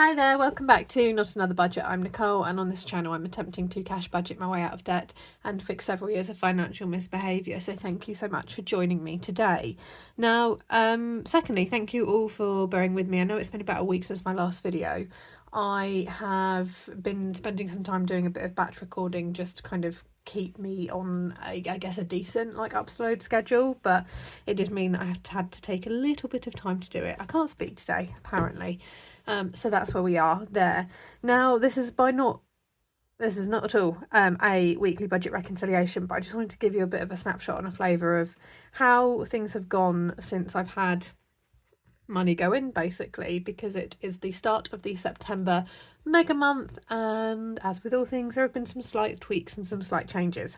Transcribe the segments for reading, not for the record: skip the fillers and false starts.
Hi there, welcome back to Not Another Budget. I'm Nicole, and on this channel I'm attempting to cash budget my way out of debt and fix several years of financial misbehaviour, so thank you so much for joining me today. Now, secondly, thank you all for bearing with me. I know it's been about a week since my last video. I have been spending some time doing a bit of batch recording just to kind of keep me on, I guess, a decent upload schedule, but it did mean that I had to take a little bit of time to do it. I can't speak today, apparently. So that's where we are there. Now, this is not at all a weekly budget reconciliation, but I just wanted to give you a bit of a snapshot and a flavour of how things have gone since I've had money go in, basically, because it is the start of the September mega month, and as with all things, there have been some slight tweaks and some slight changes.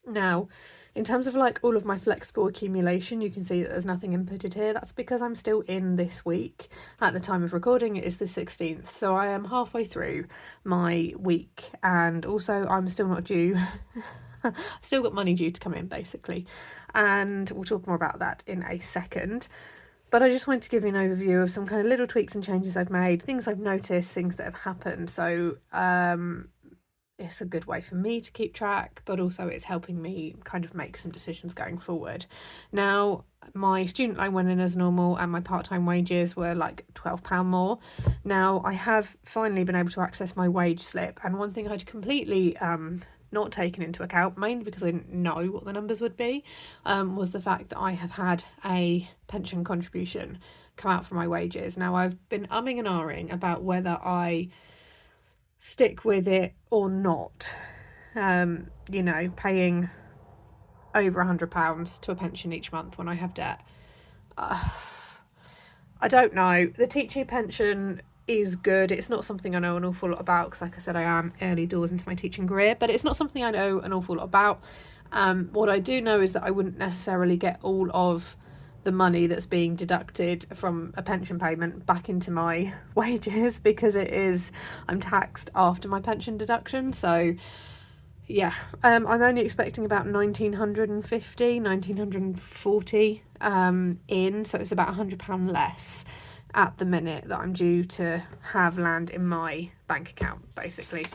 Now, in terms of all of my flexible accumulation, you can see that there's nothing inputted here. That's because I'm still in this week. At the time of recording, it is the 16th, so I am halfway through my week, and also I'm still not due. I've still got money due to come in, basically, and we'll talk more about that in a second. But I just wanted to give you an overview of some kind of little tweaks and changes I've made, things I've noticed, things that have happened. So it's a good way for me to keep track, but also it's helping me kind of make some decisions going forward. Now, my student loan went in as normal and my part-time wages were like £12 more. Now, I have finally been able to access my wage slip, and one thing I'd completely not taken into account, mainly because I didn't know what the numbers would be, was the fact that I have had a pension contribution come out from my wages. Now, I've been umming and ahhing about whether I stick with it or not. Paying over £100 to a pension each month when I have debt. I don't know. The teaching pension is good. It's not something I know an awful lot about because, like I said, I am early doors into my teaching career, but it's not something I know an awful lot about. What I do know is that I wouldn't necessarily get all of the money that's being deducted from a pension payment back into my wages, because I'm taxed after my pension deduction. So yeah, I'm only expecting about 1940 in, so it's about £100 less at the minute that I'm due to have land in my bank account, basically.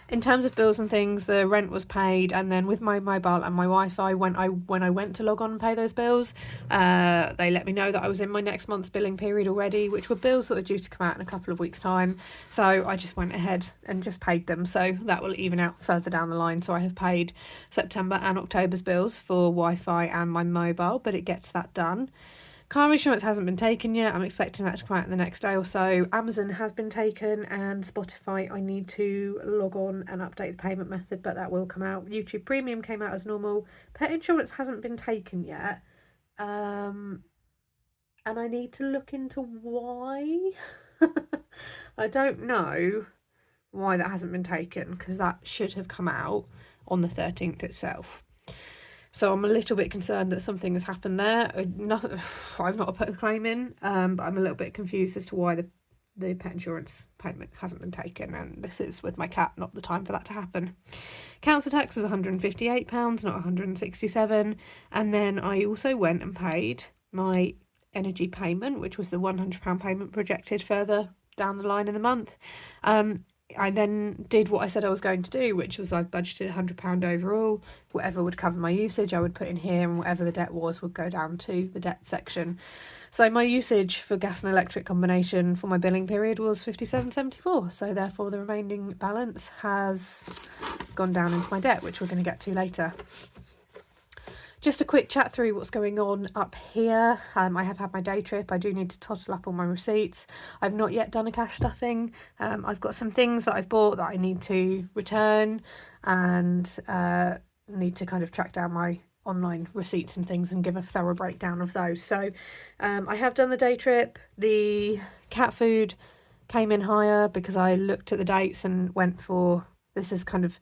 In terms of bills and things, the rent was paid, and then with my mobile and my Wi-Fi, when I went to log on and pay those bills, they let me know that I was in my next month's billing period already, which were bills that are due to come out in a couple of weeks' time. So I just went ahead and just paid them. So that will even out further down the line. So I have paid September and October's bills for Wi-Fi and my mobile, but it gets that done. Car insurance hasn't been taken yet. I'm expecting that to come out in the next day or so. Amazon has been taken, and Spotify, I need to log on and update the payment method, but that will come out. YouTube Premium came out as normal. Pet insurance hasn't been taken yet. And I need to look into why. I don't know why that hasn't been taken, because that should have come out on the 13th itself. So I'm a little bit concerned that something has happened there. I've not put a claim in, but I'm a little bit confused as to why the pet insurance payment hasn't been taken, and this is with my cat, not the time for that to happen. Council tax was £158, not £167, and then I also went and paid my energy payment, which was the £100 payment projected further down the line in the month. I then did what I said I was going to do, which was I budgeted £100 overall. Whatever would cover my usage I would put in here, and whatever the debt was would go down to the debt section. So my usage for gas and electric combination for my billing period was £57.74, so therefore the remaining balance has gone down into my debt, which we're going to get to later. Just a quick chat through what's going on up here. I have had my day trip. I do need to total up all my receipts. I've not yet done a cash stuffing. I've got some things that I've bought that I need to return, and need to kind of track down my online receipts and things and give a thorough breakdown of those. So I have done the day trip. The cat food came in higher because I looked at the dates and went for, this is kind of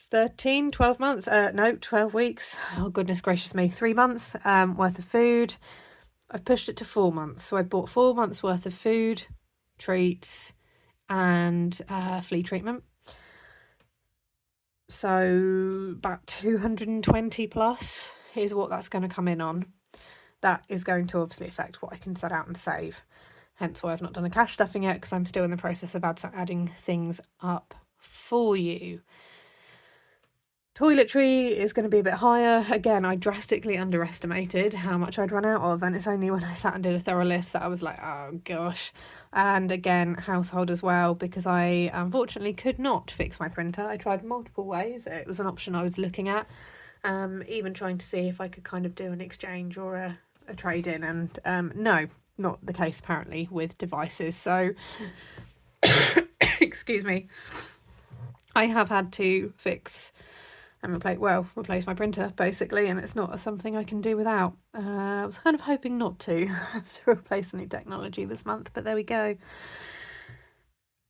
12 months, 12 weeks, oh goodness gracious me, 3 months worth of food. I've pushed it to 4 months, so I bought 4 months worth of food, treats, and flea treatment, so about 220 plus is what that's going to come in on. that is going to obviously affect what I can set out and save. Hence why I've not done the cash stuffing yet, because I'm still in the process of adding things up for you. Toiletry is going to be a bit higher. Again, I drastically underestimated how much I'd run out of, and it's only when I sat and did a thorough list that I was like, oh gosh. And again, household as well, because I unfortunately could not fix my printer. I tried multiple ways. It was an option I was looking at, even trying to see if I could kind of do an exchange or a trade-in, and no, not the case apparently with devices. So, excuse me, I have had to fix and replace my printer basically, and it's not something I can do without. I was kind of hoping not to have to replace any technology this month, but there we go.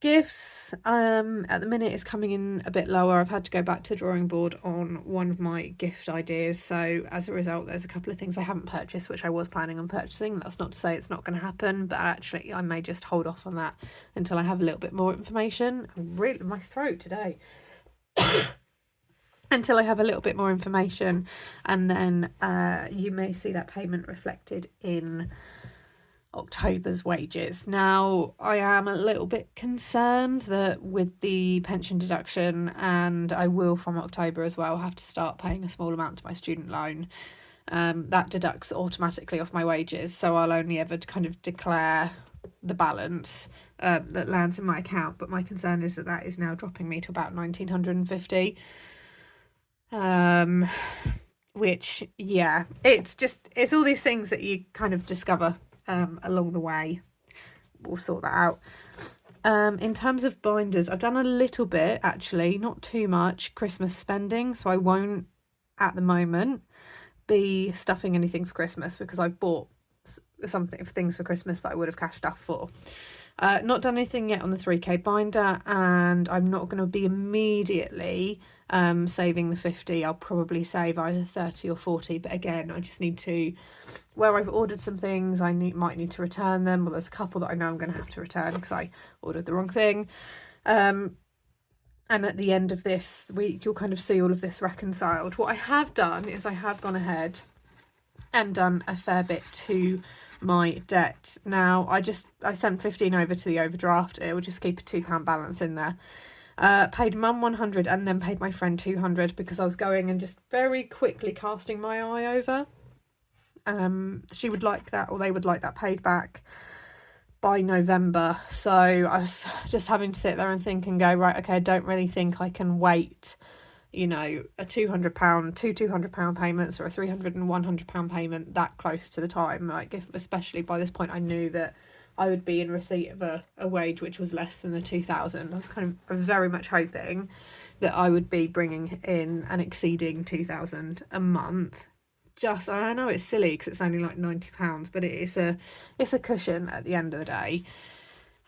Gifts, at the minute is coming in a bit lower. I've had to go back to the drawing board on one of my gift ideas, so as a result there's a couple of things I haven't purchased which I was planning on purchasing. That's not to say it's not going to happen, but actually I may just hold off on that until I have a little bit more information. Really, my throat today. Until I have a little bit more information, and then you may see that payment reflected in October's wages. Now, I am a little bit concerned that with the pension deduction, and I will from October as well have to start paying a small amount to my student loan. That deducts automatically off my wages, so I'll only ever kind of declare the balance that lands in my account. But my concern is that is now dropping me to about 1,950. Which, yeah, it's all these things that you kind of discover along the way. We'll sort that out. In terms of binders, I've done a little bit actually, not too much Christmas spending, so I won't at the moment be stuffing anything for Christmas, because I've bought things for Christmas that I would have cashed up for. Not done anything yet on the 3k binder, and I'm not going to be immediately saving the 50. I'll probably save either 30 or 40, but again, I just need to, where I've ordered some things, I might need to return them. Well, there's a couple that I know I'm going to have to return because I ordered the wrong thing. And at the end of this week, you'll kind of see all of this reconciled. What I have done is I have gone ahead and done a fair bit to my debt. Now, I sent 15 over to the overdraft. It will just keep a £2 balance in there. Paid mum 100 and then paid my friend 200 because I was going and just very quickly casting my eye over. She would like that, or they would like that paid back by November. So I was just having to sit there and think and go, right, okay, I don't really think I can wait, you know, a £200, two £200 payments, or a £300 and £100 payment that close to the time. Like, especially by this point, I knew that I would be in receipt of a wage which was less than the 2,000. I was kind of very much hoping that I would be bringing in and exceeding 2,000 a month. Just, I know it's silly because it's only like £90, but it's a cushion at the end of the day.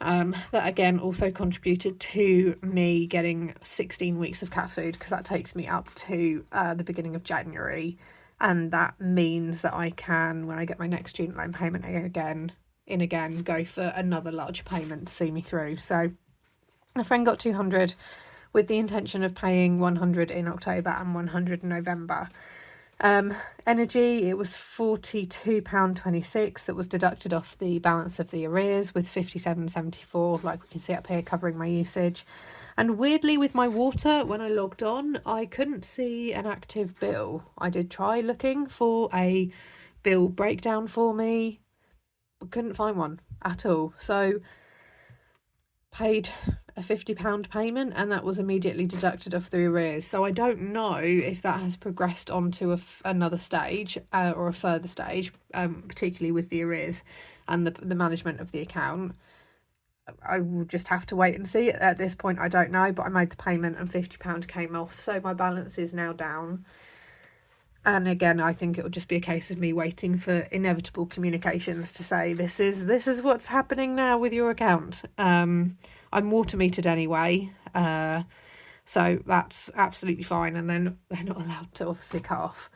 That again also contributed to me getting 16 weeks of cat food, because that takes me up to the beginning of January, and that means that I can, when I get my next student loan payment again, go for another large payment to see me through. So a friend got 200 with the intention of paying 100 in October and 100 in November. Energy, it was £42.26 that was deducted off the balance of the arrears, with 57.74, like we can see up here, covering my usage. And weirdly, with my water, when I logged on, I couldn't see an active bill. I did try looking for a bill breakdown for me, but couldn't find one at all. So paid a £50 payment, and that was immediately deducted off the arrears. So I don't know if that has progressed onto another stage or a further stage, particularly with the arrears and the management of the account. I will just have to wait and see. At this point, I don't know, but I made the payment and £50 came off, so my balance is now down. And again, I think it will just be a case of me waiting for inevitable communications to say, this is what's happening now with your account. I'm water metered anyway, so that's absolutely fine. And then they're not allowed to obviously cut off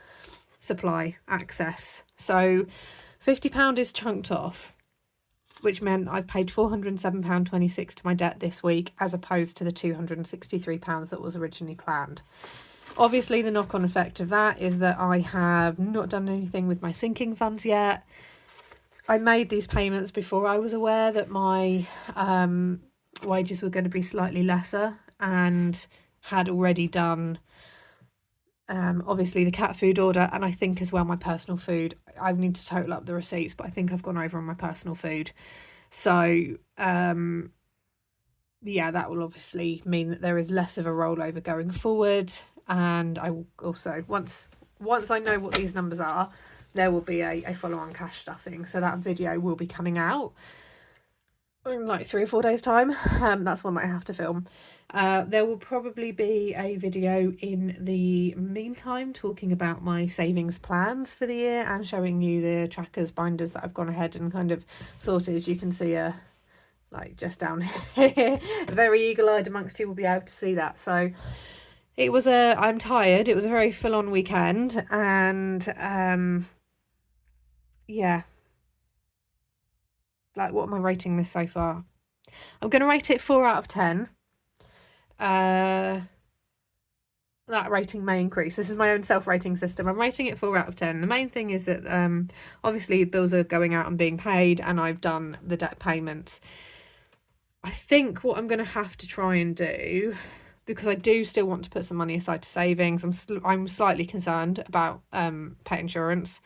supply access. So £50 is chunked off, which meant I've paid £407.26 to my debt this week, as opposed to the £263 that was originally planned. Obviously, the knock-on effect of that is that I have not done anything with my sinking funds yet. I made these payments before I was aware that my wages were going to be slightly lesser, and had already done obviously the cat food order, and I think as well my personal food. I need to total up the receipts, but I think I've gone over on my personal food. So yeah, that will obviously mean that there is less of a rollover going forward. And I will also, once I know what these numbers are, there will be a follow-on cash stuffing. So that video will be coming out in like 3 or 4 days time. That's one that I have to film. There will probably be a video in the meantime talking about my savings plans for the year and showing you the trackers binders that I've gone ahead and kind of sorted. You can see like just down here, very eagle-eyed amongst you will be able to see that. So it was I'm tired. It was a very full-on weekend, and yeah. Like, what am I rating this so far? I'm going to rate it 4 out of 10. That rating may increase. This is my own self-rating system. I'm rating it 4 out of 10. The main thing is that obviously bills are going out and being paid, and I've done the debt payments. I think what I'm going to have to try and do, because I do still want to put some money aside to savings, I'm slightly concerned about pet insurance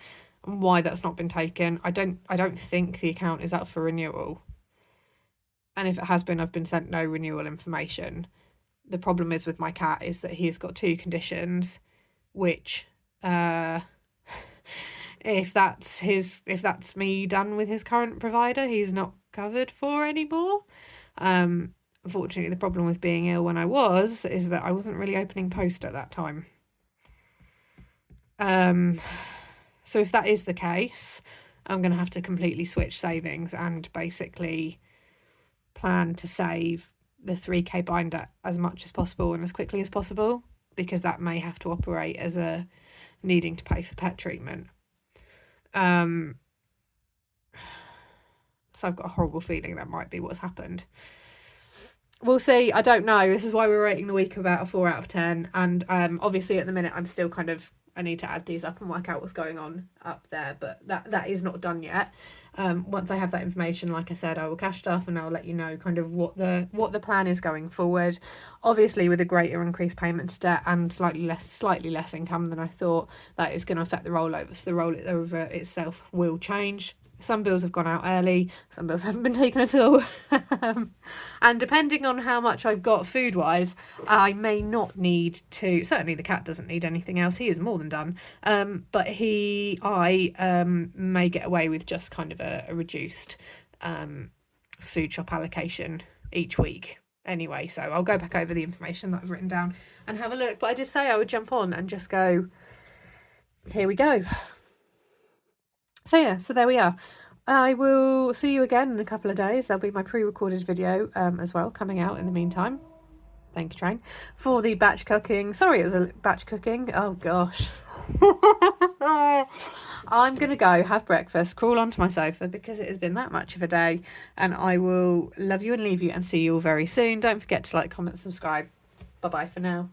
and why that's not been taken. I don't think the account is up for renewal, and if it has been, I've been sent no renewal information. The problem is with my cat is that he's got 2 conditions, which if that's me done with his current provider, he's not covered for anymore. Unfortunately, the problem with being ill when I was is that I wasn't really opening post at that time. So if that is the case, I'm going to have to completely switch savings and basically plan to save the 3k binder as much as possible and as quickly as possible, because that may have to operate as a needing to pay for pet treatment. So I've got a horrible feeling that might be what's happened. We'll see. I don't know. This is why we're rating the week about a 4 out of 10. And obviously at the minute I'm still kind of, I need to add these up and work out what's going on up there, but that is not done yet. Once I have that information, like I said, I will cash stuff and I'll let you know kind of what the plan is going forward. Obviously, with a greater increased payment to debt and slightly less income than I thought, that is going to affect the rollover. So the rollover itself will change. Some bills have gone out early, some bills haven't been taken at all. And depending on how much I've got food-wise, I may not need to... Certainly the cat doesn't need anything else. He is more than done. But I may get away with just kind of a reduced food shop allocation each week. Anyway, so I'll go back over the information that I've written down and have a look. But I just say I would jump on and just go, here we go. So yeah, so there we are. I will see you again in a couple of days. There'll be my pre-recorded video as well coming out in the meantime. Thank you, Train, for the batch cooking. Sorry, it was a batch cooking. Oh gosh. I'm going to go have breakfast, crawl onto my sofa because it has been that much of a day, and I will love you and leave you and see you all very soon. Don't forget to like, comment, subscribe. Bye-bye for now.